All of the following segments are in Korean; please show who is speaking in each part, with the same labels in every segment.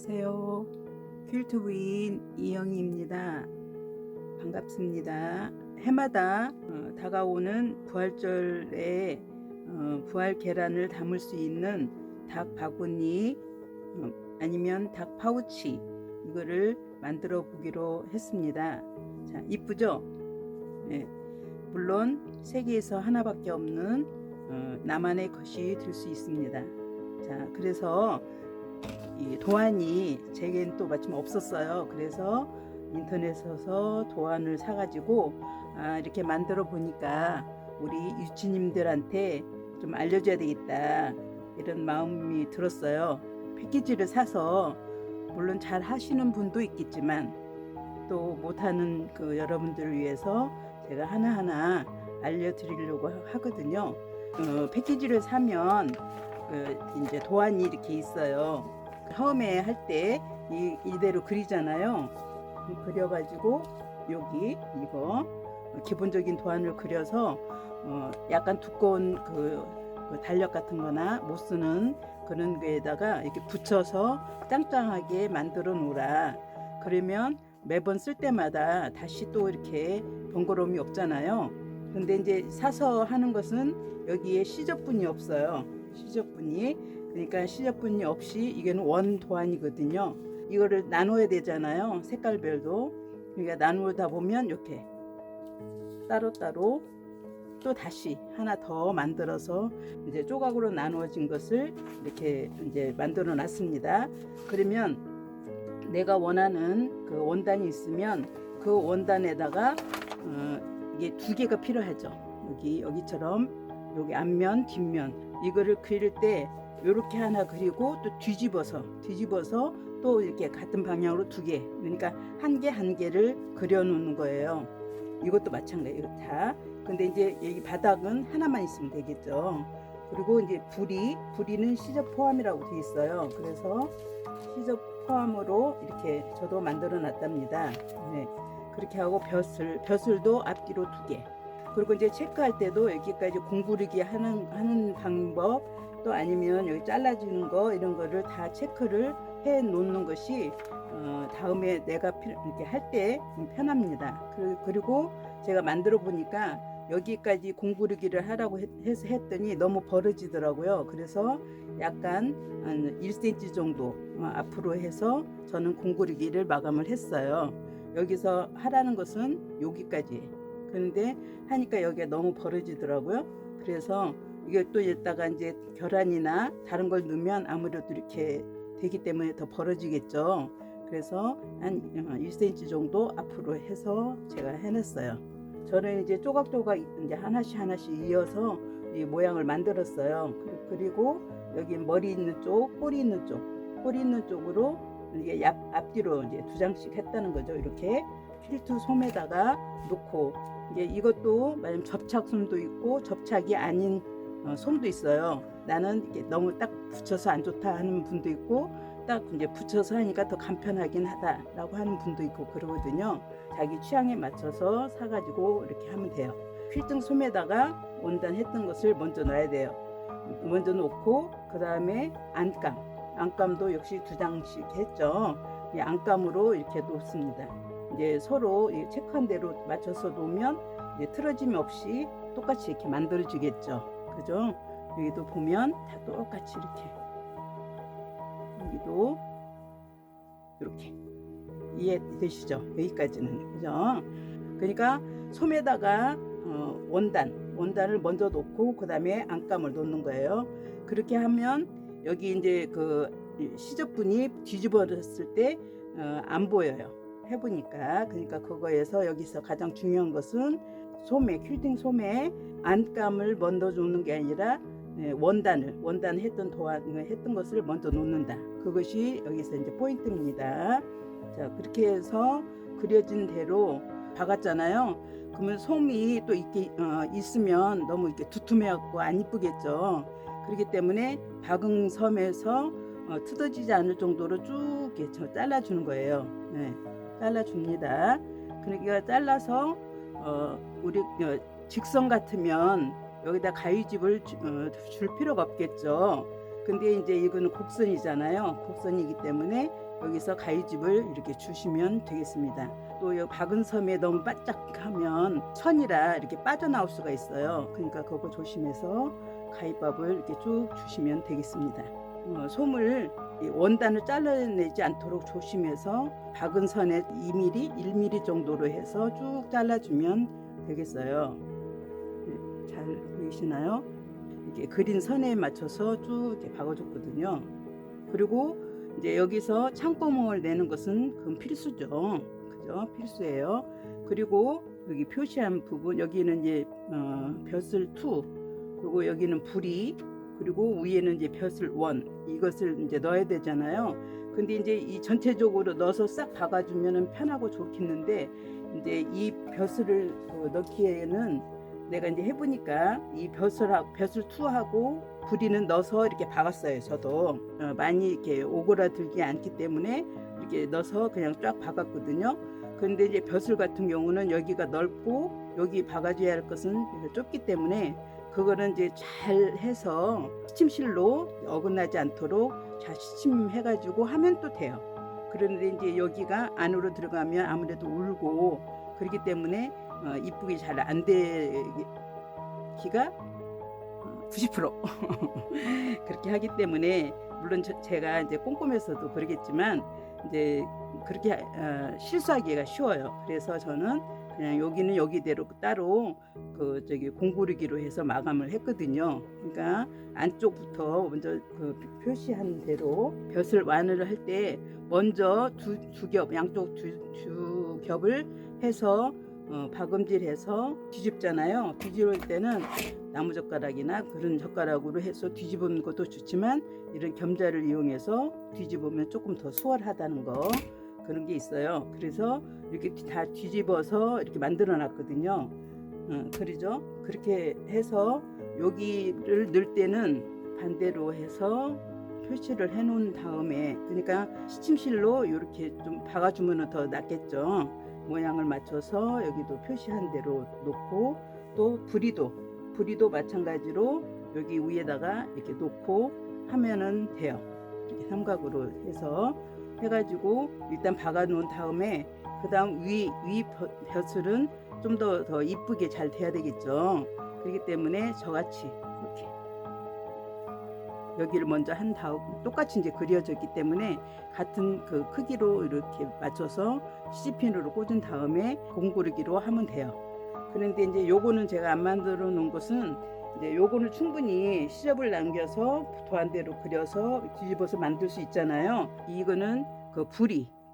Speaker 1: 안녕하세요. 퀼트 부인 이영희입니다. 반갑습니다. 해마다 다가오는 부활절에 부활 계란을 담을 수 있는 닭 바구니 아니면 닭 파우치 이거를 만들어 보기로 했습니다. 자, 이쁘죠? 네. 물론 세계에서 하나밖에 없는 나만의 것이 될 수 있습니다. 자, 그래서 이 도안이 제겐 또 마침 없었어요. 그래서 인터넷에서 도안을 사가지고 이렇게 만들어 보니까 우리 유치님들한테 좀 알려줘야 되겠다 이런 마음이 들었어요. 패키지를 사서 물론 잘 하시는 분도 있겠지만 또 못하는 그 여러분들을 위해서 제가 하나하나 알려드리려고 하거든요. 패키지를 사면 이제 도안이 이렇게 있어요. 처음에 할 때 이대로 그리잖아요. 그려가지고 여기 이거 기본적인 도안을 그려서 약간 두꺼운 그 달력 같은 거나 못 쓰는 그런 거에다가 이렇게 붙여서 짱짱하게 만들어 놓으라. 그러면 매번 쓸 때마다 다시 또 이렇게 번거로움이 없잖아요. 근데 이제 사서 하는 것은 여기에 시접분이 없어요. 시접분이, 그러니까 시접분이 없이 이게는 원 도안이거든요. 이거를 나눠야 되잖아요. 색깔별도. 그러니까 나누다 보면 이렇게 따로따로 또 다시 하나 더 만들어서 이제 조각으로 나누어진 것을 이렇게 이제 만들어 놨습니다. 그러면 내가 원하는 그 원단이 있으면 그 원단에다가 이게 두 개가 필요하죠. 여기처럼 여기 앞면 뒷면 이거를 그릴 때 이렇게 하나 그리고 또 뒤집어서 또 이렇게 같은 방향으로 두 개, 그러니까 한 개를 그려 놓는 거예요. 이것도 마찬가지예요. 다. 근데 이제 여기 바닥은 하나만 있으면 되겠죠. 그리고 이제 부리는 시접 포함이라고 되어 있어요. 그래서 시접 포함으로 이렇게 저도 만들어 놨답니다. 네. 그렇게 하고 벼슬도 앞뒤로 두 개. 그리고 이제 체크할 때도 여기까지 공구르기 하는 방법, 또 아니면 여기 잘라주는 거 이런 거를 다 체크를 해 놓는 것이 다음에 내가 이렇게 할 때 편합니다. 그리고 제가 만들어 보니까 여기까지 공구르기를 하라고 해서 했더니 너무 벌어지더라고요. 그래서 약간 한 1cm 정도 앞으로 해서 저는 공구르기를 마감을 했어요. 여기서 하라는 것은 여기까지. 그런데 하니까 여기가 너무 벌어지더라고요. 그래서 이게 또 이따가 이제 계란이나 다른 걸 넣으면 아무래도 이렇게 되기 때문에 더 벌어지겠죠. 그래서 한 1cm 정도 앞으로 해서 제가 해냈어요. 저는 이제 조각조각 이제 하나씩 이어서 이 모양을 만들었어요. 그리고 여기 머리 있는 쪽, 꼬리 있는 쪽으로 이게 앞뒤로 이제 두 장씩 했다는 거죠. 이렇게 퀼트 솜에다가 놓고 이제 이것도 만약 접착 솜도 있고 접착이 아닌 솜도 있어요. 나는 이게 너무 딱 붙여서 안 좋다 하는 분도 있고 딱 이제 붙여서 하니까 더 간편하긴 하다라고 하는 분도 있고 그러거든요. 자기 취향에 맞춰서 사가지고 이렇게 하면 돼요. 퀼팅 솜에다가 원단 했던 것을 먼저 넣어야 돼요. 먼저 놓고 그 다음에 안감도 역시 두 장씩 했죠. 이 안감으로 이렇게 놓습니다. 이제 서로 체크한 대로 맞춰서 놓으면 이제 틀어짐이 없이 똑같이 이렇게 만들어지겠죠. 그죠? 여기도 보면 다 똑같이 이렇게, 여기도 이렇게 이해되시죠? 여기까지는. 그죠? 그러니까 솜에다가 원단을 먼저 놓고 그 다음에 안감을 놓는 거예요. 그렇게 하면 여기 이제 그 시접분이 뒤집어졌을 때 안 보여요. 해보니까. 그러니까 그거에서 여기서 가장 중요한 것은 퀼팅 솜에 안감을 먼저 놓는 게 아니라 원단 했던 것을 먼저 놓는다. 그것이 여기서 이제 포인트입니다. 자, 그렇게 해서 그려진 대로 박았잖아요. 그러면 솜이 또 이렇게 있으면 너무 이렇게 두툼해갖고 안 이쁘겠죠. 그렇기 때문에 박은 섬에서 뜯어지지 않을 정도로 쭉 이렇게 잘라주는 거예요. 네, 잘라줍니다. 그러니까 잘라서 우리 직선 같으면 여기다 가위집을 줄 필요가 없겠죠. 근데 이제 이거는 곡선이잖아요. 곡선이기 때문에 여기서 가위집을 이렇게 주시면 되겠습니다. 또 이 박은 섬에 너무 바짝하면 천이라 이렇게 빠져나올 수가 있어요. 그러니까 그거 조심해서 가위밥을 이렇게 쭉 주시면 되겠습니다. 솜을 원단을 잘라내지 않도록 조심해서 박은 선에 2mm, 1mm 정도로 해서 쭉 잘라주면 되겠어요. 잘 보이시나요? 이렇게 그린 선에 맞춰서 쭉 이렇게 박아줬거든요. 그리고 이제 여기서 창구멍을 내는 것은 그건 필수죠. 그죠? 필수예요. 그리고 여기 표시한 부분, 여기는 이제 벼슬 2, 그리고 여기는 부리, 그리고 위에는 이제 벼슬 1, 이것을 이제 넣어야 되잖아요. 근데 이제 이 전체적으로 넣어서 싹 박아주면 편하고 좋겠는데, 이제 이 벼슬을 넣기에는 내가 이제 해보니까 이 벼슬 2하고 부리는 넣어서 이렇게 박았어요. 저도 많이 이렇게 오그라들지 않기 때문에 이렇게 넣어서 그냥 쫙 박았거든요. 그런데 이제 벼슬 같은 경우는 여기가 넓고 여기 박아줘야 할 것은 좁기 때문에 그거는 이제 잘 해서 시침실로 어긋나지 않도록 잘 시침해가지고 하면 또 돼요. 그런데 이제 여기가 안으로 들어가면 아무래도 울고 그렇기 때문에 이쁘게 잘 안 되기가 90% 그렇게 하기 때문에, 물론 제가 이제 꼼꼼해서도 그러겠지만 이제 그렇게 실수하기가 쉬워요. 그래서 저는 그냥 여기는 여기대로 따로 공구르기로 해서 마감을 했거든요. 그러니까 안쪽부터 먼저 표시한 대로 벼슬 완을 할 때 먼저 두 겹, 양쪽 두 겹을 해서 박음질해서 뒤집잖아요. 뒤집을 때는 나무젓가락이나 그런 젓가락으로 해서 뒤집는 것도 좋지만 이런 겸자를 이용해서 뒤집으면 조금 더 수월하다는 거, 그런 게 있어요. 그래서 이렇게 다 뒤집어서 이렇게 만들어 놨거든요. 그러죠? 그렇게 해서 여기를 넣을 때는 반대로 해서 표시를 해 놓은 다음에, 그러니까 시침실로 이렇게 좀 박아주면 더 낫겠죠. 모양을 맞춰서 여기도 표시한 대로 놓고, 또 부리도 마찬가지로 여기 위에다가 이렇게 놓고 하면은 돼요. 이렇게 삼각으로 해서 해가지고 일단 박아 놓은 다음에 그 다음 위 벼슬은 좀 더 이쁘게 잘 돼야 되겠죠. 그렇기 때문에 저같이 이렇게 여기를 먼저 한 다음 똑같이 이제 그려졌기 때문에 같은 그 크기로 이렇게 맞춰서 시집핀으로 꽂은 다음에 공구르기로 하면 돼요. 그런데 이제 요거는 제가 안 만들어 놓은 것은, 이제 요거는 충분히 시접을 남겨서 도안대로 그려서 뒤집어서 만들 수 있잖아요. 이거는 그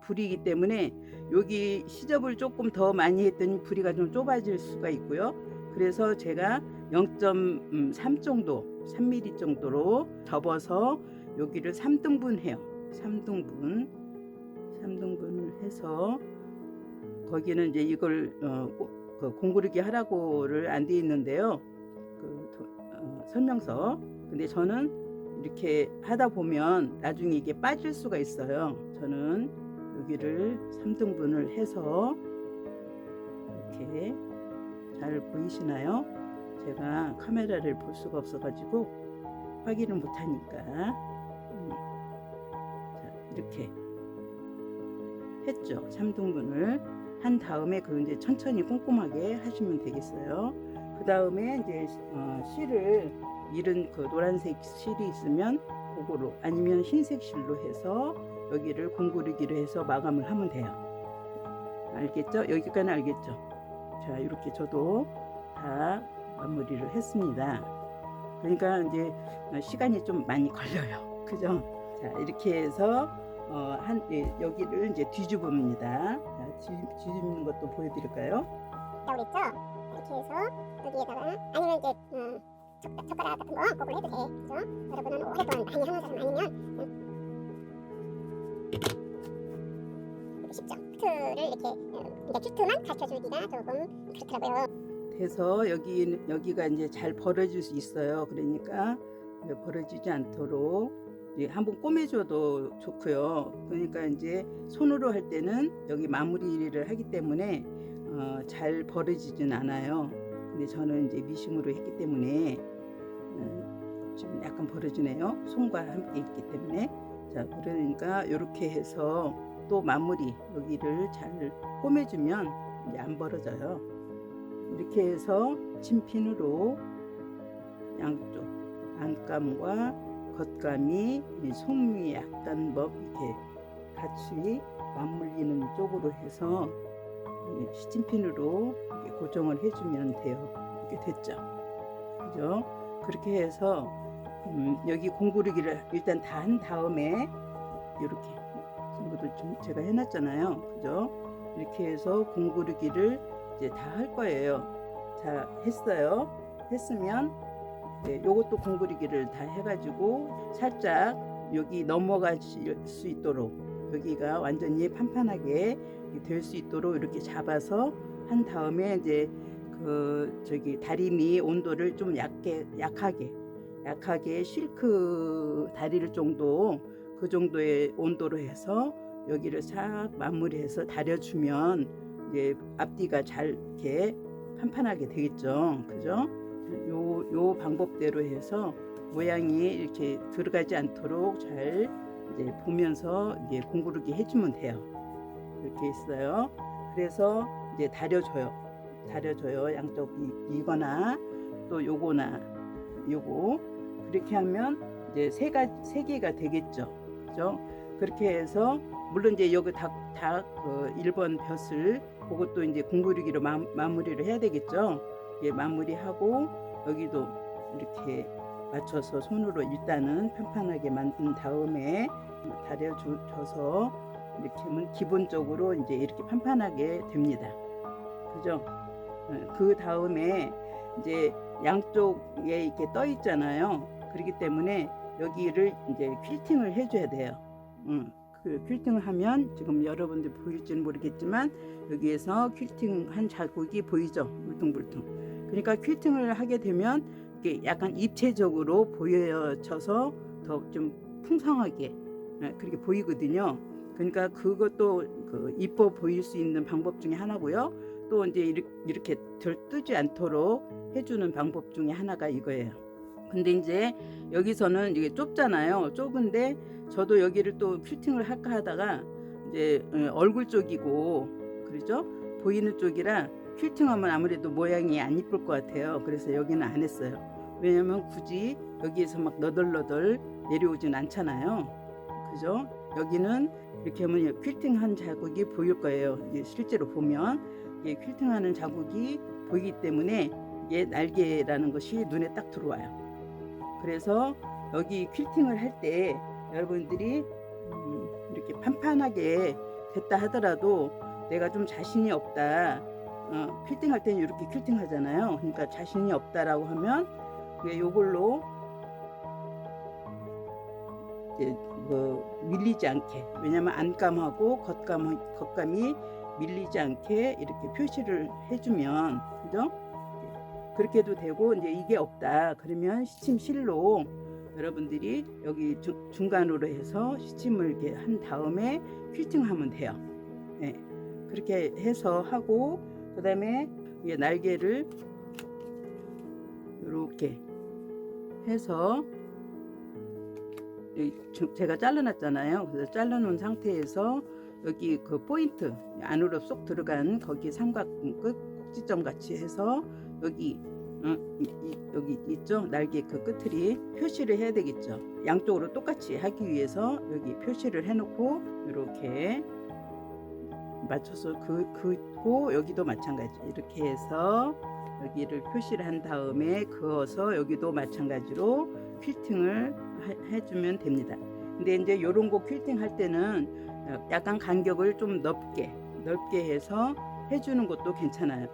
Speaker 1: 부리이기 때문에 여기 시접을 조금 더 많이 했더니 부리가 좀 좁아질 수가 있고요. 그래서 제가 0.3 정도, 3mm 정도로 접어서 여기를 3등분 해요. 3등분을 해서 거기는 이제 이걸 공구르기 하라고를 안 돼 있는데요. 설명서. 근데 저는 이렇게 하다 보면 나중에 이게 빠질 수가 있어요. 저는 여기를 3등분을 해서 이렇게, 잘 보이시나요? 제가 카메라를 볼 수가 없어가지고 확인을 못하니까 자, 이렇게 했죠. 3등분을 한 다음에 그 이제 천천히 꼼꼼하게 하시면 되겠어요. 그 다음에 이제 실을, 이른 그 노란색 실이 있으면 그거로, 아니면 흰색 실로 해서 여기를 공구르기로 해서 마감을 하면 돼요. 알겠죠? 여기까지는 알겠죠? 자, 이렇게 저도 다 마무리를 했습니다. 그러니까 이제 시간이 좀 많이 걸려요. 그죠? 자, 이렇게 해서 여기를 이제 뒤집습니다. 자, 뒤집는 것도 보여드릴까요?
Speaker 2: 나오고 있죠? 이렇게 해서 여기에다가, 아니면 이제 젓가락 같은 거 그걸 해도 돼. 그죠? 여러분은 오랫동안 많이 하는 사람 아니면 쉽죠. 큐트를 이렇게 큐트만 가르쳐주기가 조금 그렇더라고요.
Speaker 1: 그래서 여기가 이제 잘 벌어질 수 있어요. 그러니까 벌어지지 않도록 한번 꼬매줘도 좋고요. 그러니까 이제 손으로 할 때는 여기 마무리를 하기 때문에 잘 벌어지진 않아요. 근데 저는 이제 미싱으로 했기 때문에 좀 약간 벌어지네요. 손과 함께 있기 때문에. 자, 그러니까 이렇게 해서 또 마무리 여기를 잘 꼬매주면 이제 안 벌어져요. 이렇게 해서 침핀으로 양쪽 안감과 겉감이 속이 약간 뭐 이렇게 같이 맞물리는 쪽으로 해서 시침핀으로 이렇게 고정을 해주면 돼요. 이렇게 됐죠. 그죠? 그렇게 해서 여기 공구르기를 일단 다 한 다음에 이렇게 전부도 좀 제가 해놨잖아요. 그죠? 이렇게 해서 공구르기를 이제 다 할 거예요. 자, 했어요. 했으면 요것도 공구르기를 다 해가지고 살짝 여기 넘어갈 수 있도록 여기가 완전히 판판하게 될 수 있도록 이렇게 잡아서 한 다음에 이제 그 저기 다리미 온도를 좀 약하게 실크 다리를 정도 그 정도의 온도로 해서 여기를 싹 마무리해서 다려주면 이제 앞뒤가 잘 이렇게 판판하게 되겠죠. 그죠? 요 방법대로 해서 모양이 이렇게 들어가지 않도록 잘 이제 보면서 이제 공구르기 해주면 돼요. 이렇게 있어요. 그래서 이제 다려줘요. 양쪽 이거나 또 요거나 요거 그렇게 하면 이제 세 개가 되겠죠. 그죠? 그렇게 해서 물론 이제 여기 그 1번 벼슬 그것도 이제 공구르기로 마무리를 해야 되겠죠. 예, 마무리하고 여기도 이렇게 맞춰서 손으로 일단은 판판하게 만든 다음에 다려줘서 이렇게 하면 기본적으로 이제 이렇게 판판하게 됩니다. 그죠? 그 다음에 이제 양쪽에 이렇게 떠 있잖아요. 그렇기 때문에 여기를 이제 퀼팅을 해줘야 돼요. 그 퀼팅을 하면 지금 여러분들 보일지는 모르겠지만 여기에서 퀼팅한 자국이 보이죠? 물퉁물퉁. 그러니까 퀼팅을 하게 되면 이게 약간 입체적으로 보여져서 더 좀 풍성하게 그렇게 보이거든요. 그러니까 그것도 그 이뻐 보일 수 있는 방법 중에 하나고요. 또 이제 이렇게 덜 뜨지 않도록 해주는 방법 중에 하나가 이거예요. 근데 이제 여기서는 이게 좁잖아요. 좁은데 저도 여기를 또 퀼팅을 할까 하다가 이제 얼굴 쪽이고 그러죠? 보이는 쪽이라 퀼팅하면 아무래도 모양이 안 이쁠 것 같아요. 그래서 여기는 안 했어요. 왜냐면 굳이 여기에서 막 너덜너덜 내려오진 않잖아요. 그죠? 여기는 이렇게 하면 퀼팅한 자국이 보일 거예요. 실제로 보면 퀼팅하는 자국이 보이기 때문에 이게 날개라는 것이 눈에 딱 들어와요. 그래서 여기 퀼팅을 할 때 여러분들이 이렇게 판판하게 됐다 하더라도 내가 좀 자신이 없다. 퀼팅 할 때는 이렇게 퀼팅 하잖아요. 그러니까 자신이 없다라고 하면 요걸로 밀리지 않게, 왜냐면 안감하고 겉감이 밀리지 않게 이렇게 표시를 해주면, 그죠? 그렇게 해도 되고, 이제 이게 없다 그러면 시침실로 여러분들이 여기 중간으로 해서 시침을 이렇게 한 다음에 퀼팅하면 돼요. 네. 그렇게 해서 하고, 그 다음에 날개를 이렇게 해서 제가 잘라놨잖아요. 그래서 잘라놓은 상태에서 여기 그 포인트 안으로 쏙 들어간 거기 삼각끝 꼭지점 같이 해서 여기 있죠? 날개 그 끝을 표시를 해야 되겠죠. 양쪽으로 똑같이 하기 위해서 여기 표시를 해놓고 이렇게 맞춰서 긋고 여기도 마찬가지 이렇게 해서 여기를 표시를 한 다음에 그어서 여기도 마찬가지로 퀼팅을 해주면 됩니다. 근데 이제 이런 거 퀼팅 할 때는 약간 간격을 좀 넓게 해서 해주는 것도 괜찮아요.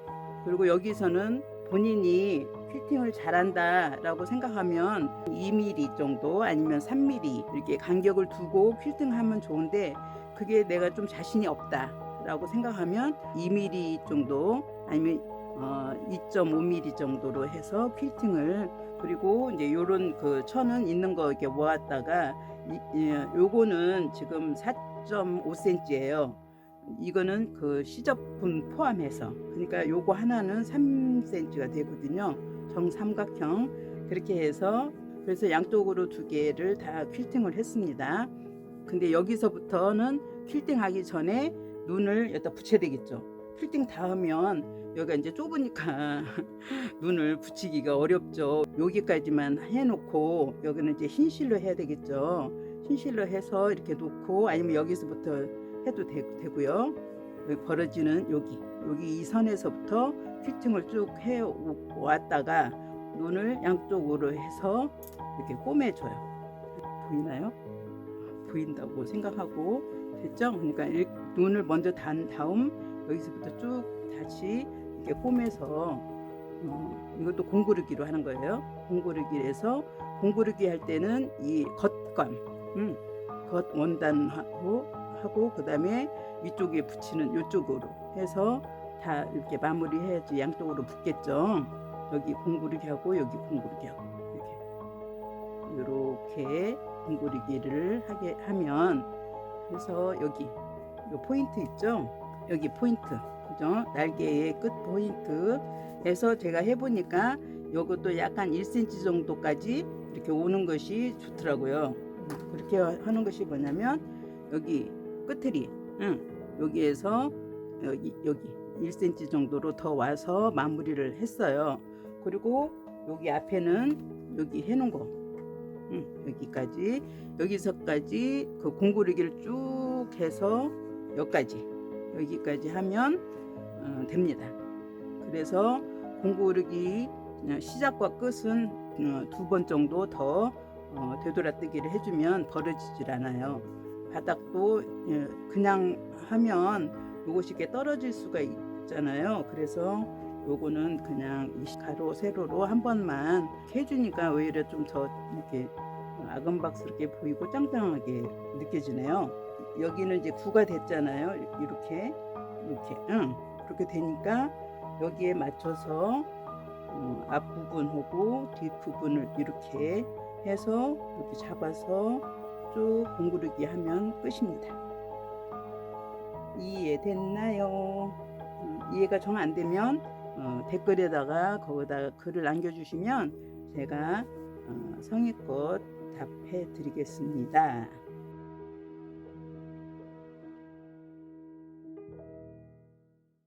Speaker 1: 그리고 여기서는 본인이 퀼팅을 잘한다 라고 생각하면 2mm 정도 아니면 3mm 이렇게 간격을 두고 퀼팅하면 좋은데 그게 내가 좀 자신이 없다 라고 생각하면 2mm 정도 아니면 2.5mm 정도로 해서 퀼팅을, 그리고 이제 요런 그 천은 있는 거 이렇게 모았다가 요거는 지금 4.5cm예요. 이거는 그 시접분 포함해서, 그러니까 요거 하나는 3cm가 되거든요. 정삼각형 그렇게 해서, 그래서 양쪽으로 두 개를 다 퀼팅을 했습니다. 근데 여기서부터는 퀼팅 하기 전에 눈을 여기다 붙여야 되겠죠. 퀼팅 다 하면 여기가 이제 좁으니까 눈을 붙이기가 어렵죠. 여기까지만 해놓고 여기는 이제 흰 실로 해야 되겠죠. 흰 실로 해서 이렇게 놓고 아니면 여기서부터 해도 되고요. 여기 벌어지는 여기 이 선에서부터 퀼팅을 쭉 해 왔다가 눈을 양쪽으로 해서 이렇게 꼬매줘요. 보이나요? 보인다고 생각하고 됐죠? 그러니까 눈을 먼저 단 다음 여기서부터 쭉 다시 이렇게 꼬매서 이것도 공구르기로 하는 거예요. 공구르기에서 공구르기 할 때는 이 겉감, 겉 원단하고 그 다음에 위쪽에 붙이는 이쪽으로 해서 다 이렇게 마무리해야지 양쪽으로 붙겠죠. 여기 공구르기 하고 여기 공구르기 하고 이렇게 공구르기를 하게 하면 그래서 여기 요 포인트 있죠? 여기 포인트 그죠? 날개의 끝 포인트 해서 제가 해보니까 요것도 약간 1cm 정도까지 이렇게 오는 것이 좋더라고요. 그렇게 하는 것이 뭐냐면 여기 끝트리 여기에서 여기 1cm 정도로 더 와서 마무리를 했어요. 그리고 여기 앞에는 여기 해놓은 거 여기까지 여기서까지 그 공구르기를 쭉 해서 여기까지 하면 됩니다. 그래서 공구르기 시작과 끝은 2번 정도 더 되돌아뜨기를 해주면 벌어지질 않아요. 바닥도 그냥 하면 이것이 이렇게 떨어질 수가 있잖아요. 그래서 요거는 그냥 이 가로 세로로 한 번만 해주니까 오히려 좀 더 이렇게 아금박스럽게 보이고 짱짱하게 느껴지네요. 여기는 이제 구가 됐잖아요. 이렇게 그렇게 되니까 여기에 맞춰서 앞부분하고 뒷부분을 이렇게 해서 이렇게 잡아서 쭉 공구르기 하면 끝입니다. 이해됐나요? 이해가 정 안 되면 댓글에다가 거기다가 글을 남겨주시면 제가 성의껏 답해 드리겠습니다.